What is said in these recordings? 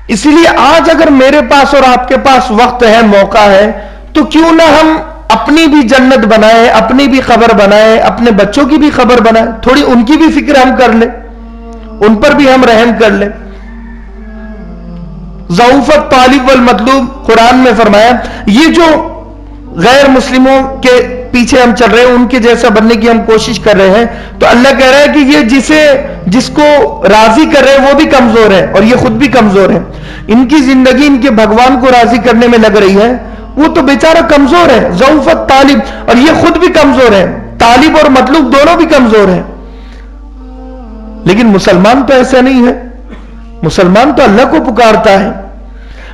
اسی لیے آج اگر میرے پاس اور آپ کے پاس وقت ہے، موقع ہے، تو کیوں نہ ہم اپنی بھی جنت بنائیں، اپنی بھی خبر بنائیں، اپنے بچوں کی بھی خبر بنائیں، تھوڑی ان کی بھی فکر ہم کر لیں، ان پر بھی ہم رحم کر لیں۔ ضعوفت طالب والمطلوب، قرآن میں فرمایا یہ جو غیر مسلموں کے پیچھے ہم چل رہے ہیں، ان کے جیسا بننے کی ہم کوشش کر رہے ہیں، تو اللہ کہہ رہا ہے کہ یہ جس کو راضی کر رہے ہیں وہ بھی کمزور ہے اور یہ خود بھی کمزور ہے۔ ان کی زندگی ان کے بھگوان کو راضی کرنے میں لگ رہی ہے، وہ تو بیچارہ کمزور ہے۔ ضعوفت طالب، اور یہ خود بھی کمزور ہے، طالب اور مطلوب دونوں بھی کمزور ہیں۔ لیکن مسلمان تو ایسا نہیں ہے، مسلمان تو اللہ کو پکارتا ہے۔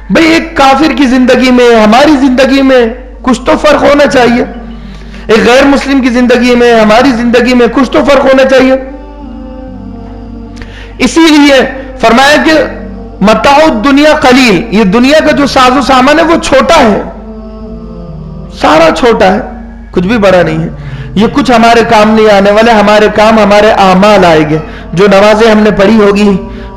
بھئی ایک کافر کی زندگی میں، ہماری زندگی میں کچھ تو فرق ہونا چاہیے، ایک غیر مسلم کی زندگی میں، ہماری زندگی میں کچھ تو فرق ہونا چاہیے۔ اسی لیے فرمایا کہ متاع الدنیا قلیل، یہ دنیا کا جو ساز و سامان ہے وہ چھوٹا ہے، سارا چھوٹا ہے، کچھ بھی بڑا نہیں ہے۔ یہ کچھ ہمارے کام نہیں آنے والے، ہمارے کام ہمارے اعمال آئیں گے، جو نمازیں ہم نے پڑھی ہوگی،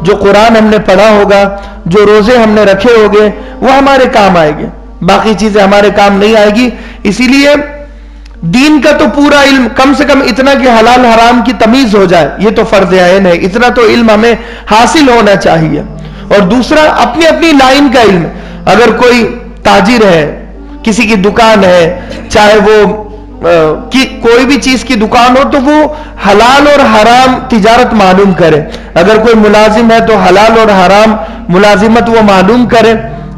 جو قرآن ہم نے پڑھا ہوگا، جو روزے ہم نے رکھے ہوگے، وہ ہمارے کام آئیں گے، باقی چیزیں ہمارے کام نہیں آئے گی۔ اسی لیے دین کا تو پورا علم، کم سے کم اتنا کہ حلال حرام کی تمیز ہو جائے، یہ تو فرض عین ہے، اتنا تو علم ہمیں حاصل ہونا چاہیے۔ اور دوسرا اپنی اپنی لائن کا علم، اگر کوئی تاجر ہے، کسی کی دکان ہے، چاہے وہ کوئی بھی چیز کی دکان ہو، تو وہ حلال اور حرام تجارت معلوم کرے۔ اگر کوئی ملازم ہے تو حلال اور حرام ملازمت وہ معلوم کرے۔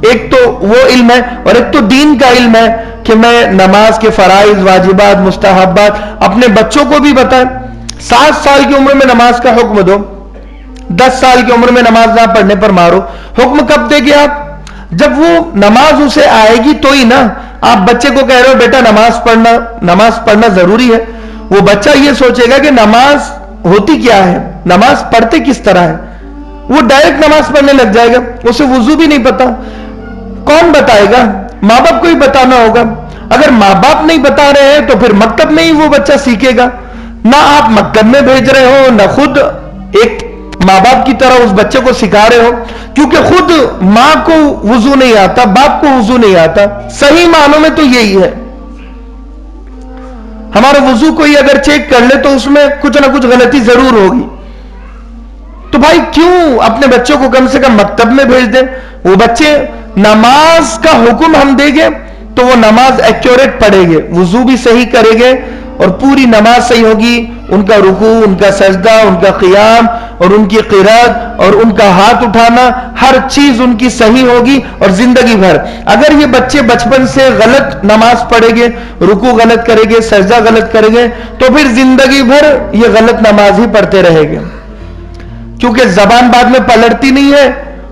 ایک تو وہ علم ہے، اور ایک تو دین کا علم ہے کہ میں نماز کے فرائض، واجبات، مستحبات اپنے بچوں کو بھی بتائیں۔ 7 سال کی عمر میں نماز کا حکم دو، 10 سال کی عمر میں نماز نہ پڑھنے پر مارو۔ حکم کب دے گے آپ؟ جب وہ نماز اسے آئے گی تو ہی نا۔ آپ بچے کو کہہ رہے ہو بیٹا نماز پڑھنا ضروری ہے، وہ بچہ یہ سوچے گا کہ نماز ہوتی کیا ہے، نماز پڑھتے کس طرح ہے، وہ ڈائریکٹ نماز پڑھنے لگ جائے گا، اسے وضو بھی نہیں پتا۔ کون بتائے گا؟ ماں باپ کو ہی بتانا ہوگا۔ اگر ماں باپ نہیں بتا رہے ہیں تو پھر مکتب میں ہی وہ بچہ سیکھے گا۔ نہ آپ مکتب میں بھیج رہے ہو، نہ خود ایک ماں باپ کی طرح اس بچے کو سکھا رہے ہو، کیونکہ خود ماں کو وضو نہیں آتا، باپ کو وضو نہیں آتا۔ صحیح معنوں میں تو یہی ہے۔ ہمارا وضو کوئی اگر چیک کر لے تو اس میں کچھ نہ کچھ غلطی ضرور ہوگی۔ تو بھائی کیوں اپنے بچوں کو کم سے کم مکتب میں بھیج دیں؟ وہ بچے نماز کا حکم ہم دیں گے تو وہ نماز ایکوریٹ پڑھیں گے، وضو بھی صحیح کریں گے، اور پوری نماز صحیح ہوگی۔ ان کا رکوع، ان کا سجدہ، ان کا قیام، اور ان کی قرات، اور ان کا ہاتھ اٹھانا، ہر چیز ان کی صحیح ہوگی۔ اور زندگی بھر اگر یہ بچے بچپن سے غلط نماز پڑھیں گے، رکوع غلط کریں گے، سجدہ غلط کریں گے، تو پھر زندگی بھر یہ غلط نماز ہی پڑھتے رہیں گے، کیونکہ زبان بعد میں پلٹتی نہیں ہے،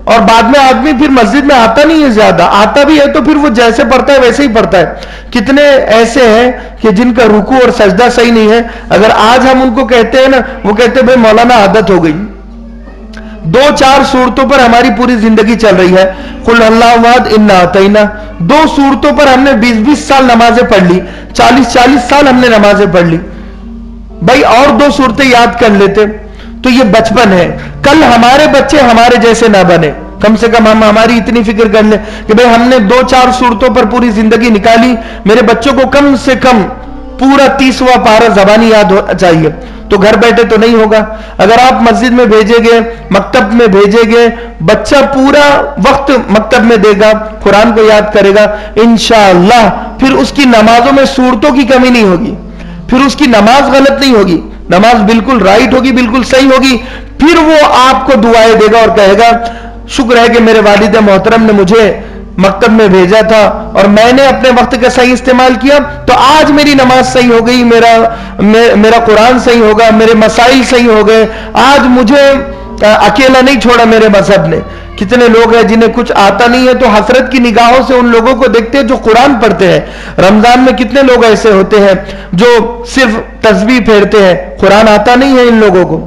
اور بعد میں آدمی پھر مسجد میں آتا نہیں ہے، زیادہ آتا بھی ہے تو پھر وہ جیسے پڑھتا ہے ویسے ہی پڑھتا ہے۔ کتنے ایسے ہیں کہ جن کا رکوع اور سجدہ صحیح نہیں ہے، اگر آج ہم ان کو کہتے ہیں نا، وہ کہتے ہیں بھائی مولانا عادت ہو گئی۔ 2-4 صورتوں پر ہماری پوری زندگی چل رہی ہے، قل اللہ احد انا اعطینا، 2 صورتوں پر ہم نے 20-20 سال نمازیں پڑھ لی، 40-40 سال ہم نے نمازیں پڑھ لی۔ بھائی اور 2 صورتیں یاد کر لیتے تو یہ بچپن ہے۔ کل ہمارے بچے ہمارے جیسے نہ بنے، کم سے کم ہم ہماری اتنی فکر کر لیں کہ بھئی ہم نے 2-4 صورتوں پر پوری زندگی نکالی، میرے بچوں کو کم سے کم پورا 30واں پارہ زبانی یاد ہونا چاہیے۔ تو گھر بیٹھے تو نہیں ہوگا، اگر آپ مسجد میں بھیجیں گے، مکتب میں بھیجیں گے، بچہ پورا وقت مکتب میں دے گا، قرآن کو یاد کرے گا، انشاءاللہ پھر اس کی نمازوں میں صورتوں کی کمی نہیں ہوگی، پھر اس کی نماز غلط نہیں ہوگی، نماز بالکل رائٹ ہوگی، بالکل صحیح ہوگی۔ پھر وہ آپ کو دعائیں دے گا اور کہے گا شکر ہے کہ میرے والد محترم نے مجھے مکتب میں بھیجا تھا اور میں نے اپنے وقت کا صحیح استعمال کیا، تو آج میری نماز صحیح ہو گئی، میرا قرآن صحیح ہوگا، میرے مسائل صحیح ہو گئے، آج مجھے اکیلا نہیں چھوڑا میرے مذہب نے۔ کتنے لوگ ہیں جنہیں کچھ آتا نہیں ہے تو حسرت کی نگاہوں سے ان لوگوں کو دیکھتے ہیں جو قرآن پڑھتے ہیں۔ رمضان میں کتنے لوگ ایسے ہوتے ہیں جو صرف تسبیح پھیرتے ہیں، قرآن آتا نہیں ہے ان لوگوں کو۔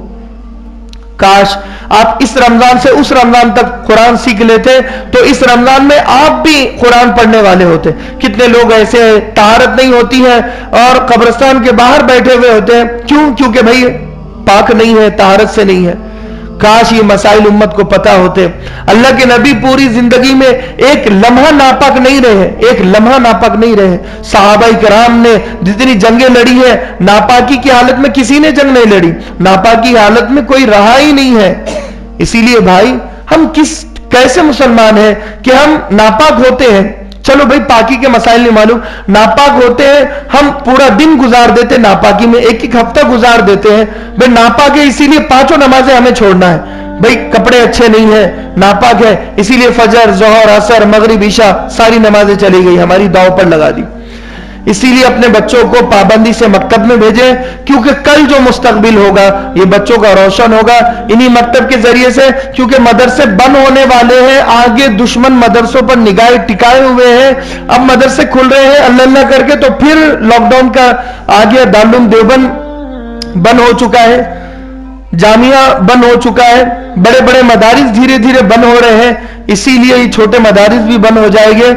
کاش آپ اس رمضان سے اس رمضان تک قرآن سیکھ لیتے تو اس رمضان میں آپ بھی قرآن پڑھنے والے ہوتے۔ کتنے لوگ ایسے ہیں طہارت نہیں ہوتی ہے اور قبرستان کے باہر بیٹھے ہوئے ہوتے ہیں، کیوں؟ کیونکہ بھائی پاک نہیں ہے، طہارت سے نہیں ہے۔ کاش یہ مسائل امت کو پتا ہوتے. اللہ کے نبی پوری زندگی میں ایک لمحہ ناپاک نہیں رہے, ایک لمحہ ناپاک نہیں رہے. صحابہ کرام نے جتنی جنگیں لڑی ہیں, ناپاکی کی حالت میں کسی نے جنگ نہیں لڑی, ناپاکی کی حالت میں کوئی رہا ہی نہیں ہے. اسی لیے بھائی ہم کیسے مسلمان ہیں کہ ہم ناپاک ہوتے ہیں. چلو بھائی پاکی کے مسائل نہیں معلوم, ناپاک ہوتے ہیں ہم پورا دن گزار دیتے ناپاکی میں, ایک ہفتہ گزار دیتے ہیں. بھائی ناپاک ہے اسی لیے 5 نمازیں ہمیں چھوڑنا ہے. بھائی کپڑے اچھے نہیں ہیں, ناپاک ہے اسی لیے فجر, ظہر, عصر, مغرب, عشاء ساری نمازیں چلی گئی, ہماری داؤ پر لگا دی. اسی لیے اپنے بچوں کو پابندی سے مکتب میں بھیجیں, کیونکہ کل جو مستقبل ہوگا یہ بچوں کا روشن ہوگا انہی مکتب کے ذریعے سے. کیونکہ مدرسے بند ہونے والے ہیں, آگے دشمن مدرسوں پر نگاہیں ٹکائے ہوئے ہیں. اب مدرسے کھل رہے ہیں اللہ اللہ کر کے, تو پھر لاک ڈاؤن کا آگے دارالعلوم دیوبند بند ہو چکا ہے, جامعہ بند ہو چکا ہے, بڑے بڑے مدارس دھیرے دھیرے بند ہو رہے ہیں. اسی لیے یہ چھوٹے مدارس بھی بند ہو جائیں گے.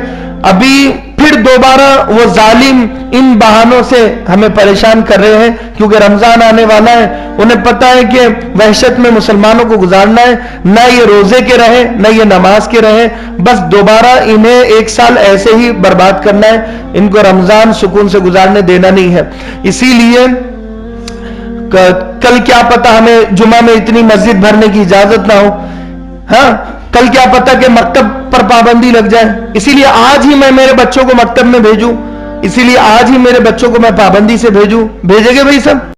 ابھی پھر دوبارہ وہ ظالم ان بہانوں سے ہمیں پریشان کر رہے ہیں, کیونکہ رمضان آنے والا ہے. انہیں پتا ہے کہ وحشت میں مسلمانوں کو گزارنا ہے, نہ یہ روزے کے رہیں نہ یہ نماز کے رہیں, بس دوبارہ انہیں 1 سال ایسے ہی برباد کرنا ہے. ان کو رمضان سکون سے گزارنے دینا نہیں ہے. اسی لیے کل کیا پتا ہمیں جمعہ میں اتنی مسجد بھرنے کی اجازت نہ ہو, ہاں کل کیا پتا کہ مکتب پر پابندی لگ جائے. اسی لیے آج ہی میں میرے بچوں کو مکتب میں بھیجوں, اسی لیے آج ہی میرے بچوں کو میں پابندی سے بھیجوں. بھیجیں گے بھائی سب؟